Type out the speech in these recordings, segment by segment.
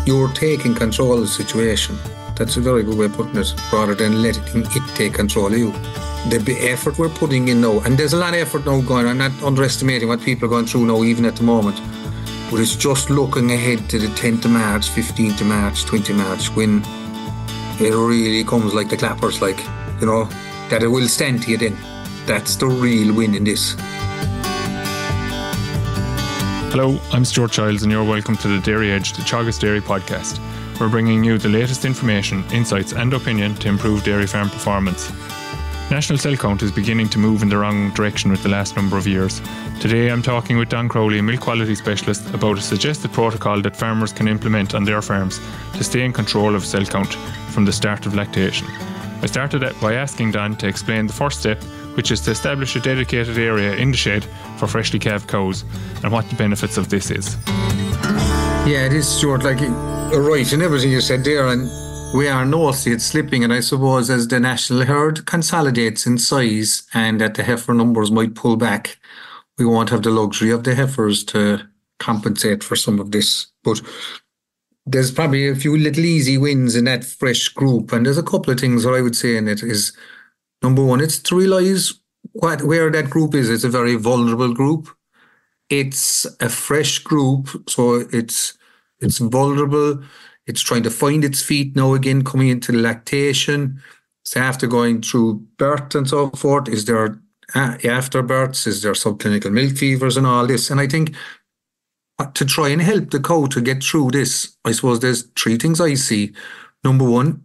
you're taking control of the situation. That's a very good way of putting it, rather than letting it take control of you. The effort we're putting in now, and there's a lot of effort now going on, I'm not underestimating what people are going through now, even at the moment, but it's just looking ahead to the 10th of March, 15th of March, 20th of March, when it really comes like the clappers, like, that it will stand to you then. That's the real win in this. Hello, I'm Stuart Childs and you're welcome to the Dairy Edge, the Teagasc Dairy podcast. We're bringing you the latest information, insights and opinion to improve dairy farm performance. National cell count is beginning to move in the wrong direction with the last number of years. Today I'm talking with Crowley, Milk Quality Specialist, about a suggested protocol that farmers can implement on their farms to stay in control of cell count from the start of lactation. I started by asking Don to explain the first step, which is to establish a dedicated area in the shed for freshly calved cows, and what the benefits of this is. Yeah, it is, Stuart, you're right in everything you said there, and we are noticing it's slipping, and I suppose as the national herd consolidates in size and that the heifer numbers might pull back, we won't have the luxury of the heifers to compensate for some of this. But there's probably a few little easy wins in that fresh group, and there's a couple of things that I would say in it is, number one, it's to realise where that group is. It's a very vulnerable group. It's a fresh group, so it's vulnerable. It's trying to find its feet now again, coming into the lactation. So after going through birth and so forth, is there after births? Is there subclinical milk fevers and all this? And I think to try and help the cow to get through this, I suppose there's three things I see. Number one,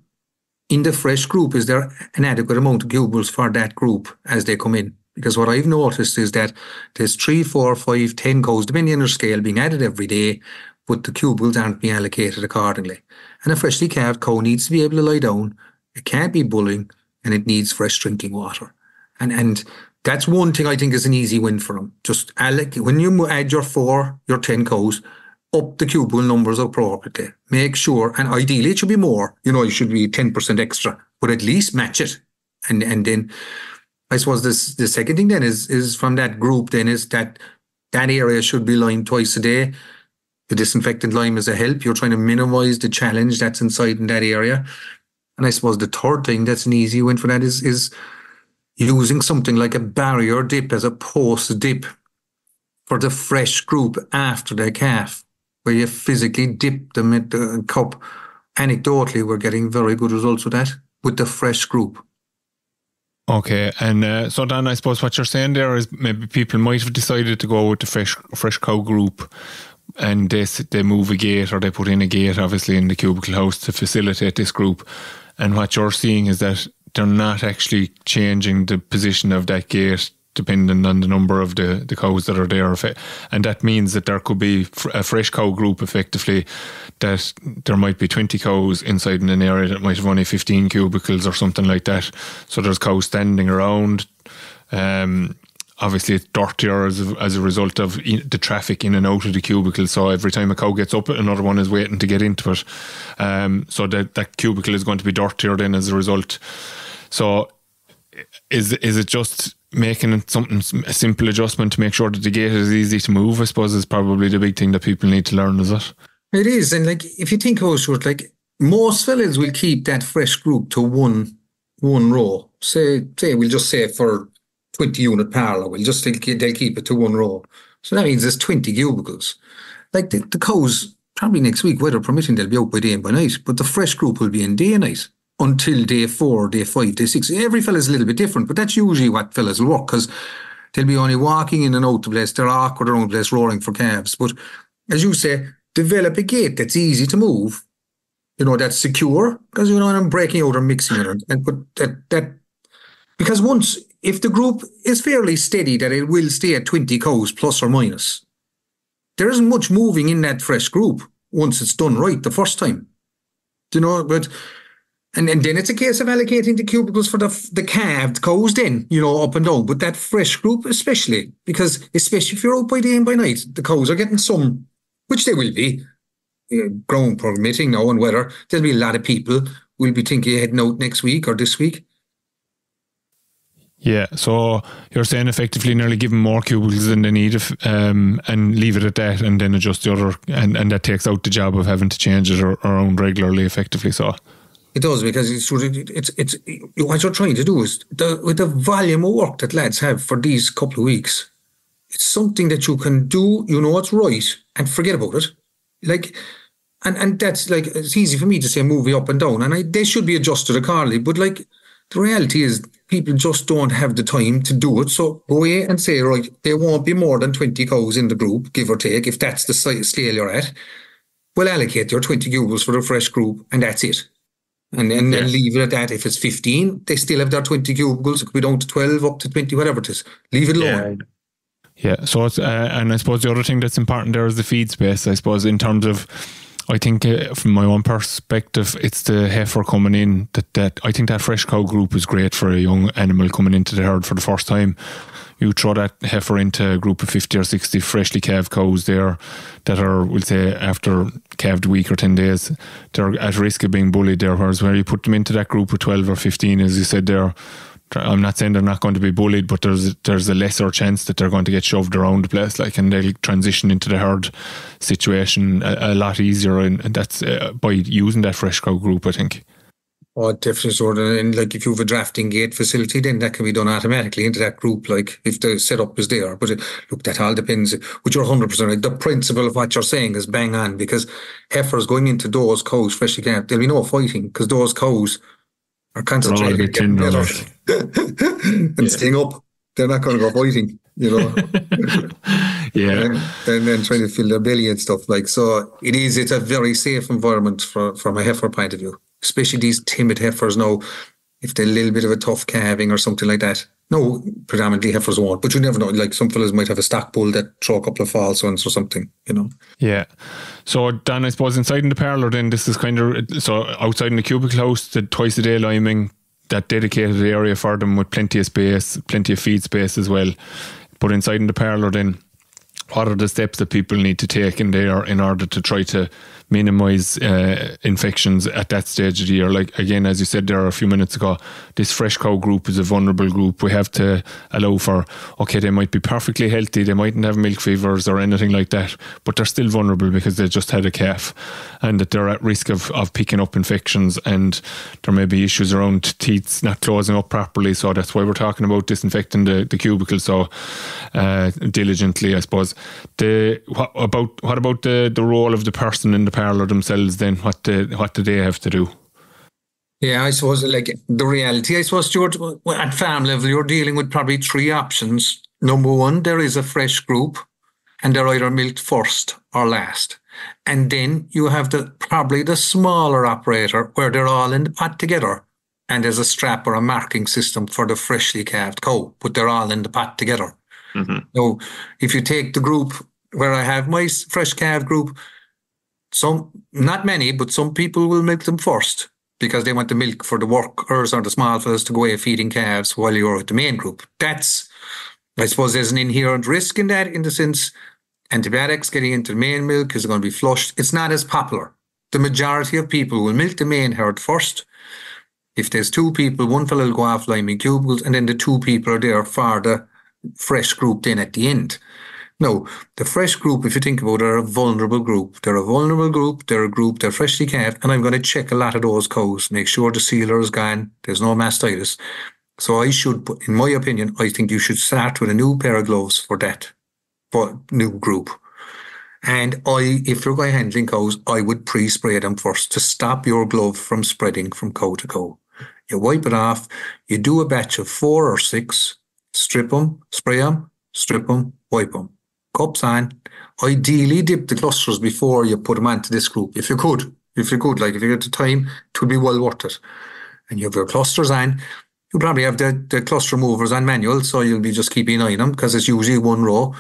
in the fresh group, is there an adequate amount of cubicles for that group as they come in? Because what I've noticed is that there's 3, 4, 5, 10 cows, depending on their scale, being added every day, but the cubicles aren't being allocated accordingly. And a freshly calved cow needs to be able to lie down. It can't be bulling, and it needs fresh drinking water. And that's one thing I think is an easy win for them. Just when you add your 4, your 10 cows, up the cubicle numbers appropriately. Make sure, and ideally it should be more. It should be 10% extra, but at least match it. And then I suppose the second thing then is from that group then is that area should be limed twice a day. The disinfectant lime is a help. You're trying to minimise the challenge that's inside in that area. And I suppose the third thing that's an easy win for that is using something like a barrier dip as a post dip for the fresh group after the calf, where you physically dip them in the cup. Anecdotally, we're getting very good results with that, with the fresh group. Okay, and so Dan, I suppose what you're saying there is maybe people might have decided to go with the fresh cow group, and they move a gate, or they put in a gate, obviously, in the cubicle house to facilitate this group. And what you're seeing is that they're not actually changing the position of that gate depending on the number of the cows that are there. And that means that there could be a fresh cow group, effectively, that there might be 20 cows inside in an area that might have only 15 cubicles or something like that. So there's cows standing around. Obviously it's dirtier as a result of the traffic in and out of the cubicle. So every time a cow gets up, another one is waiting to get into it. So that cubicle is going to be dirtier then as a result. So is it just making it a simple adjustment to make sure that the gate is easy to move? I suppose is probably the big thing that people need to learn, is it? It is. And if you think about it, most fellas will keep that fresh group to one row. Say we'll just say for 20 unit parlour, they'll keep it to one row. So that means there's 20 cubicles. The cows, probably next week, weather permitting, they'll be out by day and by night, but the fresh group will be in day and night until day 4, day 5, day 6. Every fella's a little bit different, but that's usually what fellas will work, because they'll be only walking in and out the place. They're awkward around the place, roaring for calves. But as you say, develop a gate that's easy to move, that's secure, because I'm breaking out or mixing it. But that because if the group is fairly steady, that it will stay at 20 cows plus or minus, there isn't much moving in that fresh group once it's done right the first time. But and then it's a case of allocating the cubicles for the calved cows then, up and down. But that fresh group especially, because especially if you're out by day and by night, the cows are getting some, which they will be, ground permitting now and weather. There'll be a lot of people will be thinking of heading out next week or this week. Yeah, so you're saying effectively nearly give them more cubicles than they need, and leave it at that, and then adjust the other, and that takes out the job of having to change it around regularly, effectively. So It does, because it's what you're trying to do is with the volume of work that lads have for these couple of weeks, it's something that you can do, you know what's right, and forget about it. Like, and that's like, it's easy for me to say moving up and down, and they should be adjusted accordingly. But like, the reality is people just don't have the time to do it. So go away and say, right, there won't be more than 20 cows in the group, give or take, if that's the scale you're at. Well, allocate your 20 cubicles for the fresh group, and that's it. And then leave it at that. If it's 15, they still have their 20 cubicles. It could be down to 12, up to 20, whatever it is. Leave it alone. Yeah. So it's, and I suppose the other thing that's important there is the feed space. I suppose in terms of, I think from my own perspective, it's the heifer coming in that I think that fresh cow group is great for a young animal coming into the herd for the first time. You throw that heifer into a group of 50 or 60 freshly calved cows there that are, we'll say, after calved a week or 10 days, they're at risk of being bullied there. Whereas where you put them into that group of 12 or 15, as you said there, I'm not saying they're not going to be bullied, but there's a lesser chance that they're going to get shoved around the place, like, and they'll transition into the herd situation a lot easier, and that's by using that fresh cow group, I think. Oh, definitely. So, and like, if you have a drafting gate facility, then that can be done automatically into that group, like if the setup is there. But look, that all depends. But you're 100% right. The principle of what you're saying is bang on, because heifers going into those cows freshly calved, there'll be no fighting, because those cows are concentrating on getting better and staying up. They're not going to go fighting, you know. Yeah. And then trying to fill their belly and stuff, like. So it's a very safe environment from a heifer point of view, especially these timid heifers now. If they're a little bit of a tough calving or something like that. No, predominantly heifers won't, but you never know. Like, some fellas might have a stock bull that throw a couple of false ones or something, you know. Yeah. So, Dan, I suppose inside in the parlour, then this is kind of, so outside in the cubicle house, the twice a day liming, that dedicated area for them with plenty of space, plenty of feed space as well. But inside in the parlour, then, what are the steps that people need to take in there in order to try to minimise infections at that stage of the year? Like, again, as you said there a few minutes ago, this fresh cow group is a vulnerable group. We have to allow for, okay, they might be perfectly healthy, they mightn't have milk fevers or anything like that, but they're still vulnerable because they just had a calf, and that they're at risk of picking up infections, and there may be issues around teats not closing up properly. So that's why we're talking about disinfecting the cubicle so diligently, I suppose. What about the role of the person in the parlour themselves then? What do they have to do? Yeah, I suppose, like, the reality, I suppose, Stuart, at farm level, you're dealing with probably three options. Number one, there is a fresh group, and they're either milked first or last. And then you have probably the smaller operator where they're all in the pot together, and there's a strap or a marking system for the freshly calved cow, but they're all in the pot together. Mm-hmm. So if you take the group where I have my fresh calved group, not many, but some people will milk them first because they want the milk for the workers or the small fellas to go away feeding calves while you're at the main group. That's, I suppose, there's an inherent risk in that, in the sense antibiotics getting into the main milk is going to be flushed. It's not as popular. The majority of people will milk the main herd first. If there's two people, one fella will go off liming cubicles, and then the two people are there for the fresh group then at the end. No, the fresh group, if you think about it, are a vulnerable group. They're a vulnerable group. They're a group, they're freshly calved, and I'm going to check a lot of those cows, make sure the sealer is gone, there's no mastitis. So I should, in my opinion, I think you should start with a new pair of gloves for that new group. And if you're going handling cows, I would pre-spray them first to stop your glove from spreading from cow to cow. You wipe it off, you do a batch of 4 or 6, strip them, spray them, strip them, wipe them. Cups on. Ideally, dip the clusters before you put them onto this group. If you could, like, if you get the time, it would be well worth it. And you have your clusters on. You probably have the cluster movers on manual, so you'll be just keeping an eye on them, because it's usually one row,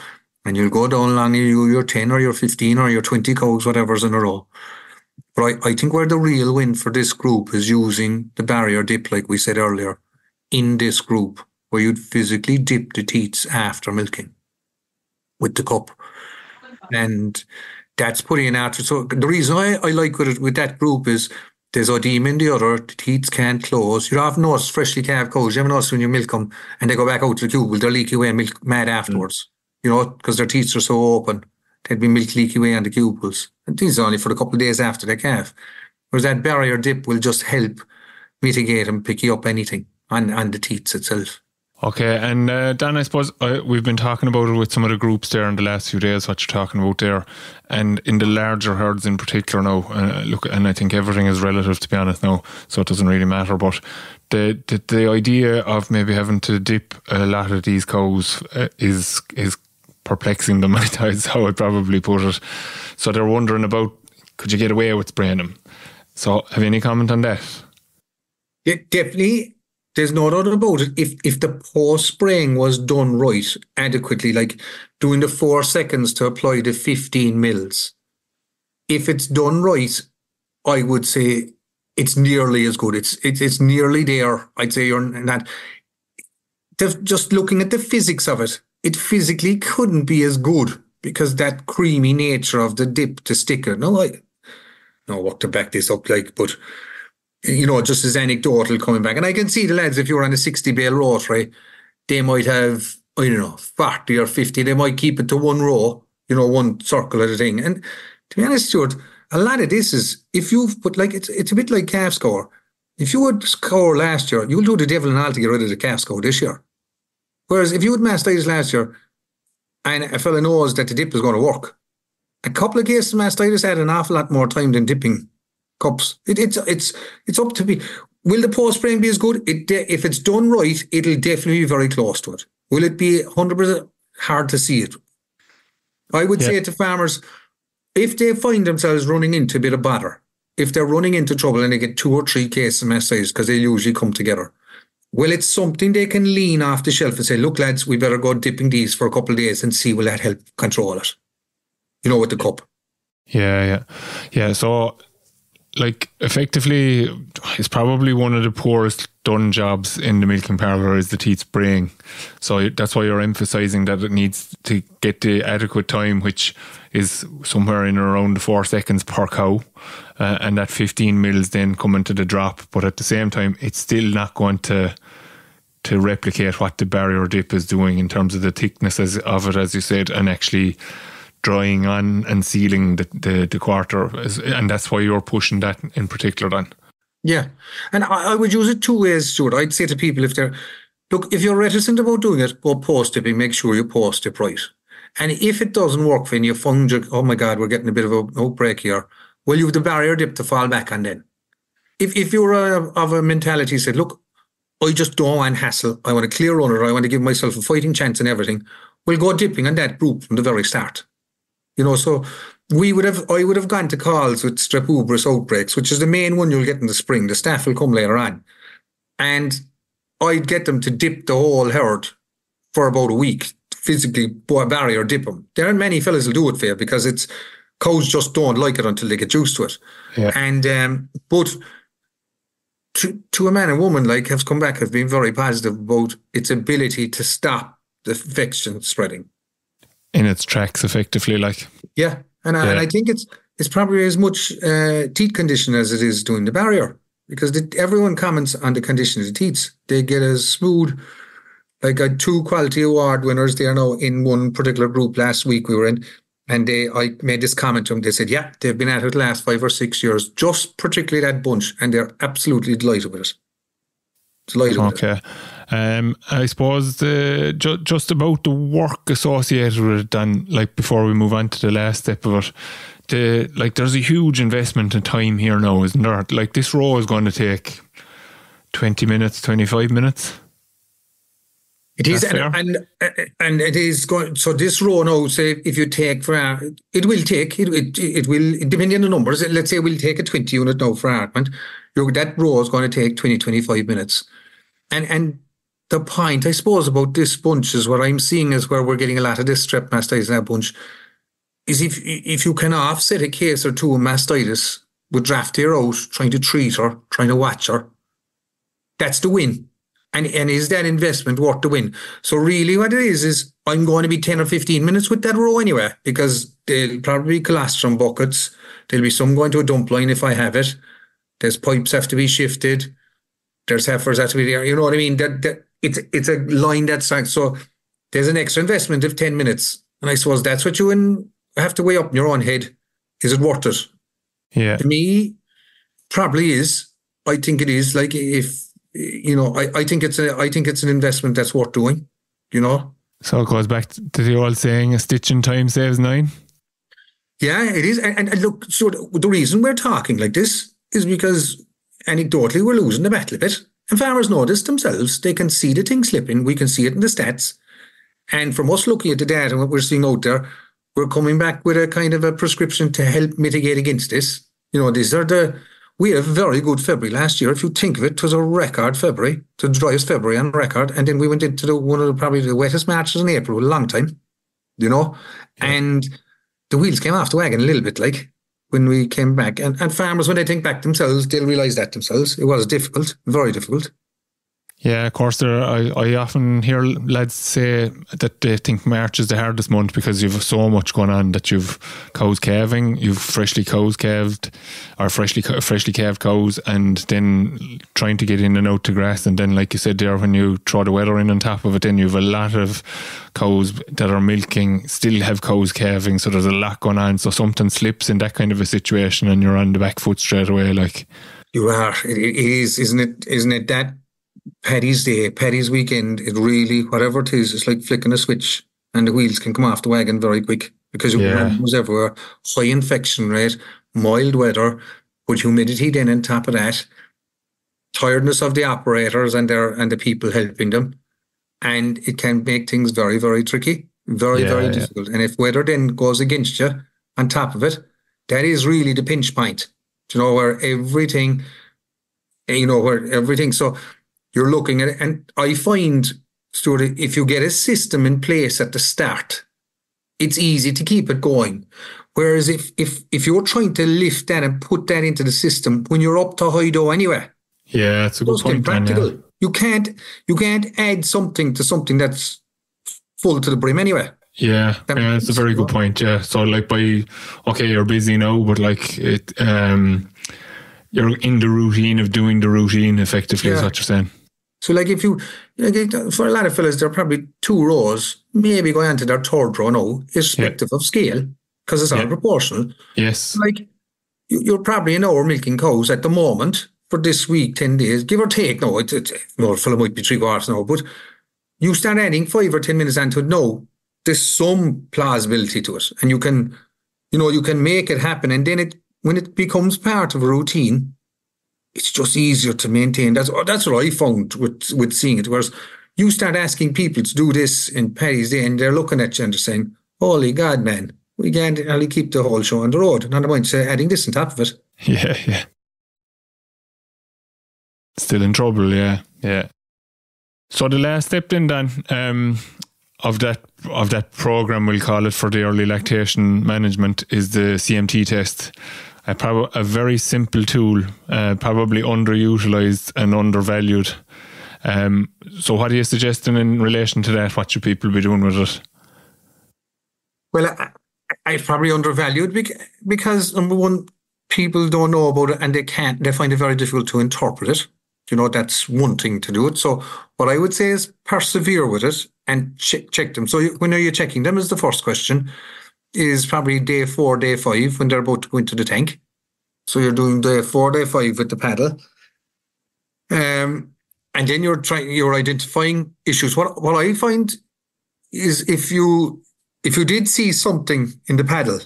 and you'll go down along your 10 or your 15 or your 20 cows, whatever's in a row. But I think where the real win for this group is using the barrier dip, like we said earlier, in this group, where you'd physically dip the teats after milking with the cup. And that's putting an out. So the reason I like with that group is there's oedema in the udder, the teats can't close. You often notice freshly calved cows, you ever notice when you milk them and they go back out to the cubicle, they're leaky away milk mad afterwards, because their teats are so open. They'd be milk leaky away on the cubicles. And these are only for a couple of days after they calve. Whereas that barrier dip will just help mitigate and pick you up anything on the teats itself. Okay, and Dan, I suppose we've been talking about it with some of the groups there in the last few days, what you're talking about there, and in the larger herds in particular now, and I think everything is relative, to be honest now, so it doesn't really matter, but the idea of maybe having to dip a lot of these cows is perplexing them, is how I'd probably put it. So they're wondering about, could you get away with spraying them? So have you any comment on that? Yeah, definitely. There's no doubt about it. If the post spraying was done right, adequately, like doing the 4 seconds to apply the 15 mils, if it's done right, I would say it's nearly as good. It's nearly there. I'd say you're not. Just looking at the physics of it, it physically couldn't be as good because that creamy nature of the dip to sticker. No, work to back this up, but. Just as anecdotal coming back. And I can see the lads, if you're on a 60 bale rotary, they might have, 40 or 50. They might keep it to one row, one circle of the thing. And to be honest, Stuart, a lot of this is, if you've put, it's a bit like calf score. If you had score last year, you'll do the devil and all to get rid of the calf score this year. Whereas if you had mastitis last year, and a fella knows that the dip is going to work, a couple of cases of mastitis had an awful lot more time than dipping cups. It's up to be. Will the post spraying be as good? If it's done right, it'll definitely be very close to it. Will it be 100%? Hard to see it. I would say to farmers, if they find themselves running into a bit of bother, if they're running into trouble and they get 2 or 3 cases of mastitis, because they usually come together, well, it's something they can lean off the shelf and say, look, lads, we better go dipping these for a couple of days and see will that help control it. With the cup. Yeah. So, effectively, it's probably one of the poorest done jobs in the milking parlour is the teat spraying. So that's why you're emphasising that it needs to get the adequate time, which is somewhere in around 4 seconds per cow, and that 15 mils then coming to the drop. But at the same time, it's still not going to replicate what the barrier dip is doing in terms of the thickness of it, as you said, and actually drying on and sealing the quarter, and that's why you're pushing that in particular then. Yeah, and I would use it 2 ways, Stuart. I'd say to people, if you're reticent about doing it, go post dipping, make sure you post dip right. And if it doesn't work for you and you find, oh my God, we're getting a bit of an outbreak here, well, you have the barrier dip to fall back on then. If you're of a mentality, said, look, I just don't want hassle, I want a clear runner, I want to give myself a fighting chance and everything, we'll go dipping on that group from the very start. So I would have gone to calls with strep ubris outbreaks, which is the main one you'll get in the spring. The staff will come later on. And I'd get them to dip the whole herd for about a week, physically barrier dip them. There aren't many fellas who'll do it for you because cows just don't like it until they get used to it. Yeah. And but to a man and woman, have come back, have been very positive about its ability to stop the infection spreading. In its tracks, effectively, Yeah, and I think it's probably as much teat condition as it is doing the barrier, because everyone comments on the condition of the teats. They get as smooth. I got 2 quality award winners there now in one particular group last week we were in, and I made this comment to them. They said, yeah, they've been at it the last 5 or 6 years, just particularly that bunch, and they're absolutely delighted with it. Okay. I suppose just about the work associated with it, then, before we move on to the last step of it, there's a huge investment in time here now, isn't there? This row is going to take 20 minutes, 25 minutes. It is, and it is going. So this row now, say if you take it will depending on the numbers. Let's say we'll take a 20 unit now for argument. That row is going to take 20, 25 minutes, and the point, I suppose, about this bunch is what I'm seeing is where we're getting a lot of this strep mastitis in that bunch, is if you can offset a case or 2 of mastitis with draft her out, trying to treat her, trying to watch her, that's the win. And is that investment worth the win? So really what it is I'm going to be 10 or 15 minutes with that row anyway, because they'll probably be colostrum buckets. There'll be some going to a dump line if I have it. There's pipes have to be shifted. There's heifers have to be there. You know what I mean? That it's a line that's like, so there's an extra investment of 10 minutes. And I suppose that's what you have to weigh up in your own head. Is it worth it? Yeah. To me, probably is. I think it is. Like, if, you know, I think it's an investment that's worth doing, you know? So it goes back to the old saying, a stitch in time saves nine. Yeah, it is. And look, so the reason we're talking like this is because anecdotally we're losing the battle a bit. And farmers know this themselves. They can see the thing slipping. We can see it in the stats. And from us looking at the data and what we're seeing out there, we're coming back with a kind of a prescription to help mitigate against this. You know, we had a very good February last year. If you think of it, it was a record February, the driest February on record. And then we went into one of probably the wettest Marches in April, a long time, you know. Yeah. And the wheels came off the wagon a little bit, like, when we came back. And farmers, when they think back themselves, they'll realise that themselves. It was difficult, very difficult. Yeah, of course. I often hear lads say that they think March is the hardest month because you've so much going on, that you've cows calving, you've freshly calved cows, and then trying to get in and out to grass. And then, like you said there, when you throw the weather in on top of it, then you've a lot of cows that are milking, still have cows calving. So there's a lot going on. So something slips in that kind of a situation and you're on the back foot straight away. Like, you are. It is, isn't it that Paddy's Day, Paddy's weekend, it really, whatever it is, it's like flicking a switch and the wheels can come off the wagon very quick because it was everywhere. High infection rate, mild weather, but humidity then on top of that, tiredness of the operators and the people helping them. And it can make things very, very tricky, very difficult. And if weather then goes against you on top of it, that is really the pinch point, you know, where everything, so you're looking at it. And I find, Stuart, if you get a system in place at the start, it's easy to keep it going. Whereas if you're trying to lift that and put that into the system when you're up to high dough anyway, yeah, it's a good point. Practical. Yeah. You can't add something to something that's full to the brim anyway. Yeah, it's a very good point. Yeah, so like you're busy now, but like it, you're in the routine of doing the routine effectively. Is what you're saying. So like if you, for a lot of fellas, there are probably 2 rows, maybe going on to their 3rd row now, irrespective of scale, because it's all proportional. Yes. Like you're probably an hour milking cows at the moment for this week, 10 days, give or take. No, a fella might be 3 quarters now, but you start adding 5 or 10 minutes onto it now, there's some plausibility to it. And you can make it happen. And then when it becomes part of a routine, it's just easier to maintain. That's what I found with seeing it. Whereas you start asking people to do this in Paddy's Day and they're looking at you and they're saying, holy God, man, we can't only keep the whole show on the road. Not mind adding this on top of it. Yeah. Still in trouble, yeah. So the last step then, Dan, of that program, we'll call it, for the early lactation management is the CMT test. A very simple tool, probably underutilized and undervalued. So what are you suggesting in relation to that? What should people be doing with it? Well, I'd probably undervalued because, number one, people don't know about it and they find it very difficult to interpret it. You know, that's one thing to do it. So what I would say is persevere with it and check them. So when are you checking them is the first question. Is probably day 4, day 5 when they're about to go into the tank. So you're doing day 4, day 5 with the paddle. And then you're identifying issues. What I find is if you did see something in the paddle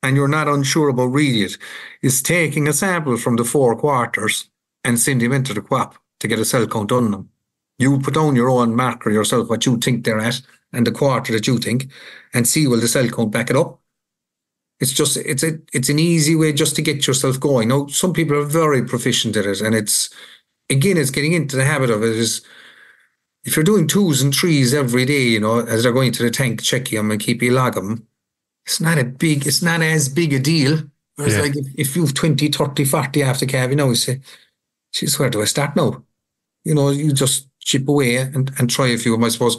and you're not unsure about reading it, is taking a sample from the 4 quarters and send them into the quap to get a cell count on them. You put down your own marker yourself, what you think they're at, and the quarter that you think, and see will the cell count back it up. It's an easy way just to get yourself going. Now, some people are very proficient at it, and it's getting into the habit of it. Is if you're doing 2s and 3s every day, you know, as they're going to the tank, checking them and keep you log them, it's not as big a deal. Whereas like if you've 20, 30, 40 after calf, you know, you say, geez, where do I start now? You know, you just chip away and try a few of them, I suppose.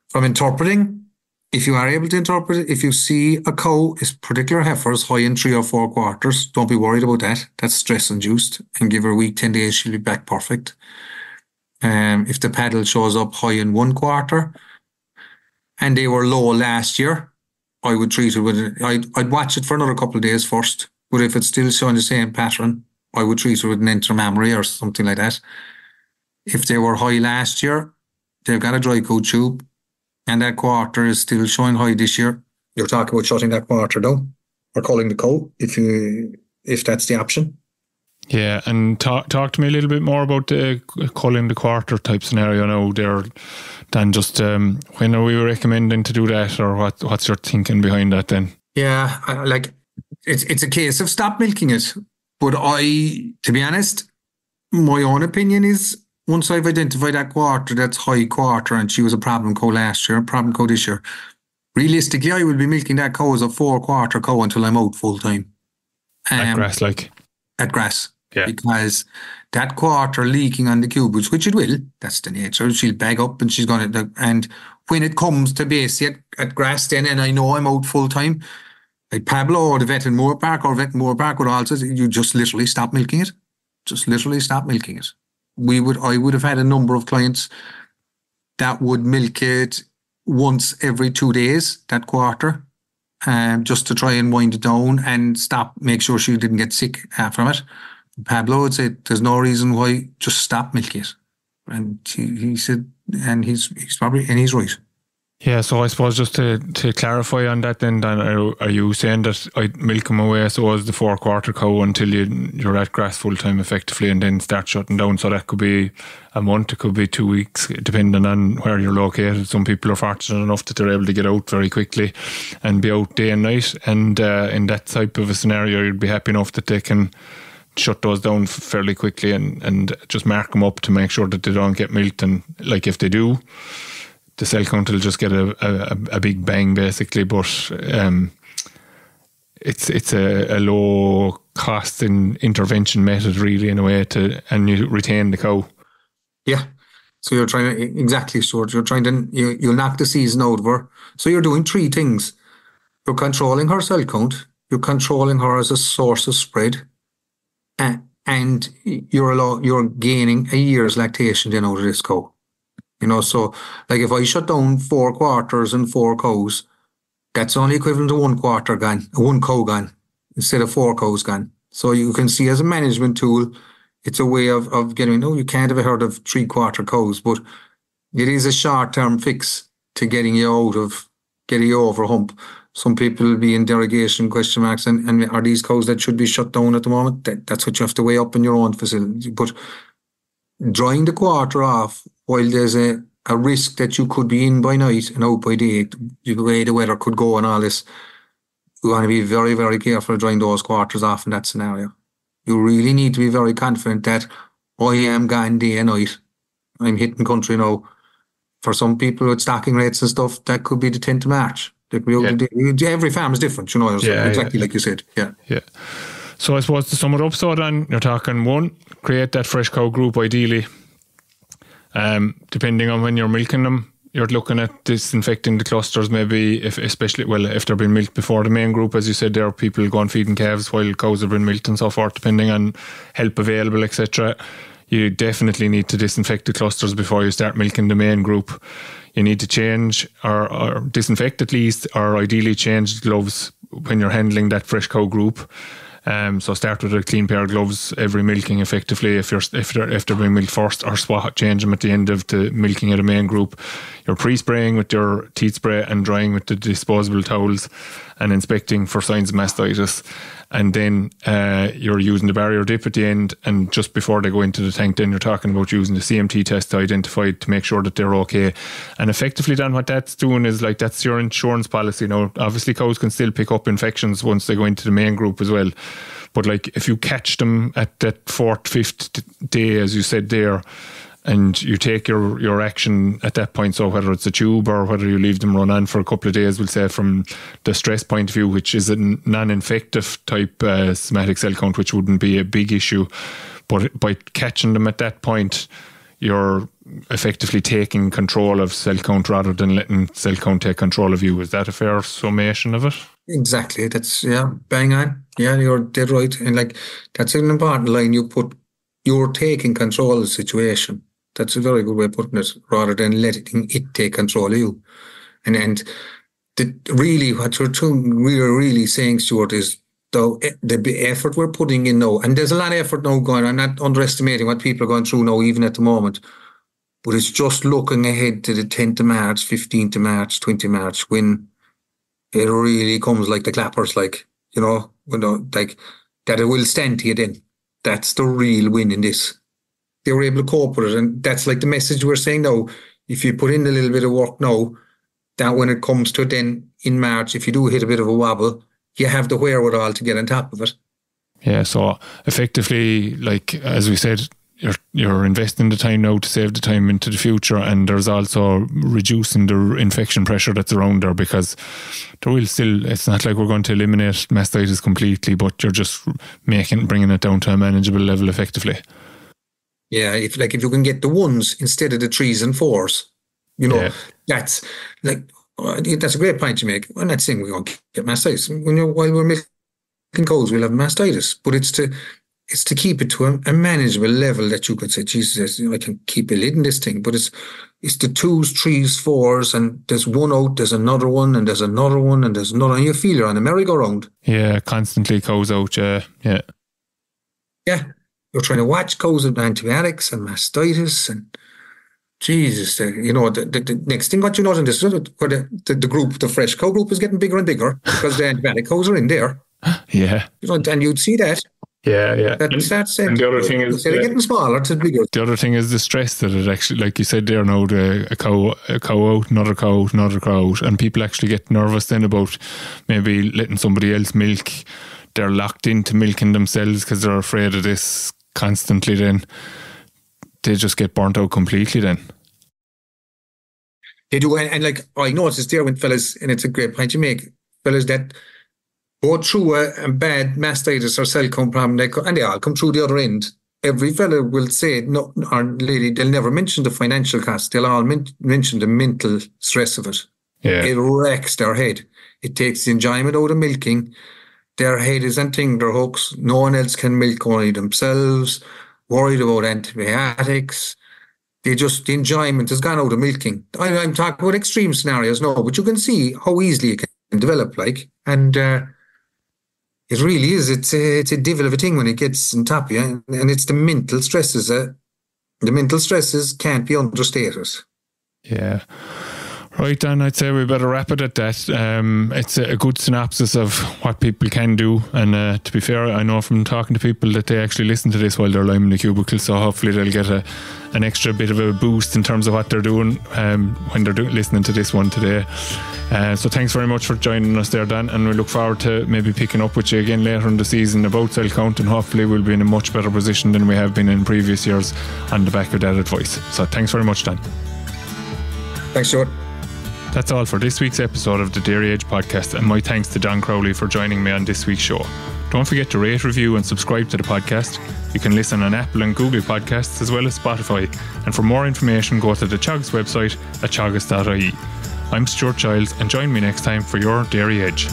From interpreting, if you are able to interpret it, if you see a cow, is particular heifers high in 3 or 4 quarters, don't be worried about that. That's stress induced, and give her a week, 10 days, she'll be back perfect. If the paddle shows up high in 1 quarter and they were low last year, I would treat it with I'd watch it for another couple of days first. But if it's still showing the same pattern, I would treat it with an intermammary or something like that. If they were high last year, they've got a dry coat tube, and that quarter is still showing high this year, you're talking about shutting that quarter down or culling the cow if that's the option. Yeah, and talk to me a little bit more about the culling the quarter type scenario now there, than just when are we recommending to do that, or what's your thinking behind that then? Yeah, it's a case of stop milking it. But to be honest, my own opinion is, once I've identified that quarter, that's high quarter, and she was a problem cow last year, problem cow this year, realistically, I will be milking that cow as a 4 quarter cow until I'm out full time. At grass, At grass. Yeah. Because that quarter leaking on the cubicles, which it will, that's the nature, she'll bag up and she's going to, and when it comes to basically at grass then, and I know I'm out full time, like Pablo or the vet in Moore Park or vet in Moore Park would also say, you just literally stop milking it. Just literally stop milking it. I would have had a number of clients that would milk it once every 2 days, that quarter, just to try and wind it down and make sure she didn't get sick from it. Pablo would say, there's no reason why, just stop milking it. And he said, and he's right. Yeah, so I suppose just to clarify on that then, Dan, are you saying that I'd milk them away so as the 4 quarter cow until you're at grass full time effectively, and then start shutting down? So that could be a month, it could be 2 weeks, depending on where you're located. Some people are fortunate enough that they're able to get out very quickly and be out day and night, and in that type of a scenario you'd be happy enough that they can shut those down fairly quickly and just mark them up to make sure that they don't get milked. And like if they do, the cell count will just get a big bang basically, but it's a low cost intervention method really, in a way, and you retain the cow. Yeah. So you're trying to, exactly, Stuart, you'll knock the season out of her. So you're doing 3 things. You're controlling her cell count, you're controlling her as a source of spread, and you're gaining a year's lactation then out of this cow. So like if I shut down 4 quarters and 4 cows, that's only equivalent to 1 quarter gone, 1 cow gone, instead of 4 cows gone. So you can see, as a management tool, it's a way of getting, you can't have heard of 3 quarter cows, but it is a short-term fix to getting you over hump. Some people will be in derogation question marks, and are these cows that should be shut down at the moment? That's what you have to weigh up in your own facility. But drying the quarter off while there's a risk that you could be in by night and out by day, the way the weather could go and all this, you want to be very, very careful drying those quarters off in that scenario. You really need to be very confident that I am gone day and night. I'm hitting country now. For some people with stocking rates and stuff, that could be the 10th of March. Every farm is different, exactly like you said. Yeah. So I suppose to sum it up, so then you're talking 1, create that fresh cow group ideally. Depending on when you're milking them, you're looking at disinfecting the clusters, maybe if they've been milked before the main group. As you said, there are people going feeding calves while cows have been milked and so forth, depending on help available, etc. You definitely need to disinfect the clusters before you start milking the main group. You need to change or disinfect at least, or ideally change the gloves when you're handling that fresh cow group. So start with a clean pair of gloves every milking effectively if they're being milked first, or change them at the end of the milking of the main group. You're pre-spraying with your teeth spray and drying with the disposable towels, and inspecting for signs of mastitis. And then you're using the barrier dip at the end, and just before they go into the tank, then you're talking about using the CMT test to identify, to make sure that they're okay. And effectively then what that's doing is, like, that's your insurance policy. Now obviously cows can still pick up infections once they go into the main group as well, but like if you catch them at that 4th, 5th day, as you said there, and you take your action at that point, so whether it's a tube or whether you leave them run on for a couple of days, we'll say, from the stress point of view, which is a non-infective type somatic cell count, which wouldn't be a big issue. But by catching them at that point, you're effectively taking control of cell count rather than letting cell count take control of you. Is that a fair summation of it? Exactly. That's, yeah, bang on. Yeah, you're dead right. And like, that's an important line you put. You're taking control of the situation. That's a very good way of putting it, rather than letting it take control of you. And really what we're really saying, Stuart, is the effort we're putting in now, and there's a lot of effort now going on. I'm not underestimating what people are going through now, even at the moment. But it's just looking ahead to the 10th of March, 15th of March, 20th of March, when it really comes like the clappers, like, like that it will stand to you then. That's the real win in this. They were able to cope with it. And that's like the message we're saying now. If you put in a little bit of work now, that when it comes to then in March, if you do hit a bit of a wobble, you have the wherewithal to get on top of it. Yeah, so effectively, like, as we said, you're investing the time now to save the time into the future, and there's also reducing the infection pressure that's around there, because there will still, it's not like we're going to eliminate mastitis completely, but you're just bringing it down to a manageable level effectively. Yeah, if you can get the 1s instead of the 3s and 4s, that's like, that's a great point you make. I'm not saying we're going to get mastitis. While we're milking cows, we'll have mastitis, but it's to keep it to a manageable level that you could say, Jesus, I can keep a lid in this thing. But it's the 2s, 3s, 4s, and there's one out, there's another one, and there's another one, and there's another, and you feel you're on a merry-go-round. Yeah, constantly cows out, yeah. Yeah, you're trying to watch cows with antibiotics and mastitis, and Jesus, the next thing what you know in this, where the group, the fresh cow group is getting bigger and bigger because the antibiotic cows are in there. Yeah. And you'd see that. Yeah. That's it. And the other thing is, they're getting smaller to bigger. The other thing is the stress that it actually, like you said there, now a cow out, another cow out, and people actually get nervous then about maybe letting somebody else milk. They're locked into milking themselves because they're afraid of this constantly. Then they just get burnt out completely. Then they do, and like I noticed there when fellas, and it's a great point you make, fellas that go through a bad mastitis or cell count problem, and they all come through the other end. Every fella will say, no, or lady, they'll never mention the financial cost. They'll all mention the mental stress of it. Yeah. It wrecks their head. It takes the enjoyment out of milking. Their head is on tenterhooks. No one else can milk, only themselves. Worried about antibiotics. The enjoyment has gone out of milking. I'm talking about extreme scenarios now, but you can see how easily it can develop, like, and it really is. It's a devil of a thing when it gets on top of you, and it's the mental stresses. The mental stresses can't be understated. Yeah. Right, Dan, I'd say we better wrap it at that. It's a good synopsis of what people can do. And to be fair, I know from talking to people that they actually listen to this while they're lying in the cubicle. So hopefully they'll get an extra bit of a boost in terms of what they're doing when they're listening to this one today. So thanks very much for joining us there, Dan. And we look forward to maybe picking up with you again later in the season about cell count. And hopefully we'll be in a much better position than we have been in previous years on the back of that advice. So thanks very much, Dan. Thanks, Stuart. That's all for this week's episode of the Dairy Age podcast, and my thanks to John Crowley for joining me on this week's show. Don't forget to rate, review and subscribe to the podcast. You can listen on Apple and Google podcasts as well as Spotify, and for more information go to the Teagasc website at teagasc.ie. I'm Stuart Childs, and join me next time for your Dairy Age.